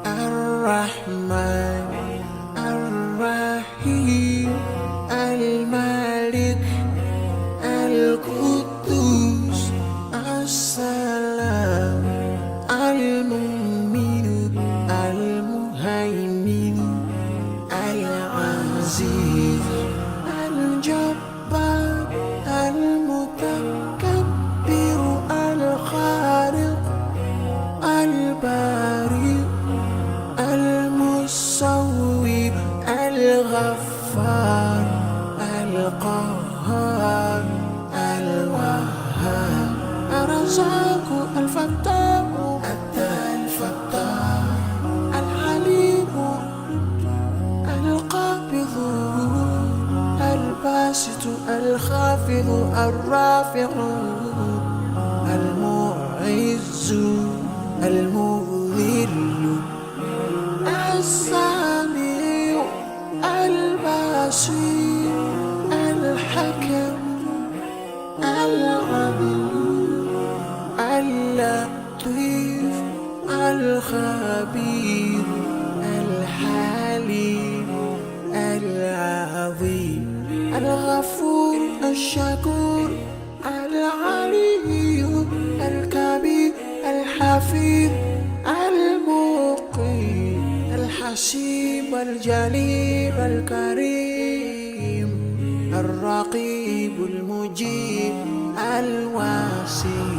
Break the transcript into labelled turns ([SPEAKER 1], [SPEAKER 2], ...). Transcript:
[SPEAKER 1] الرحمن الرحيم الملك القدوس السلام المؤمن المهيمن العزيز الجبار المتكبر الخالق البارئ المصور الغفار القهار الوهاب الرزاق الفتاح الفتاح الحليم القابض الباسط الخافض الرافع المعز المذل السميع البصير الحكم العليم اللطيف الخبير الحليم العظيم الغفور الشكور العلي الكبير الحفيظ المقيم الحسيب الجليل الكريم الرقيب المجيب الواسع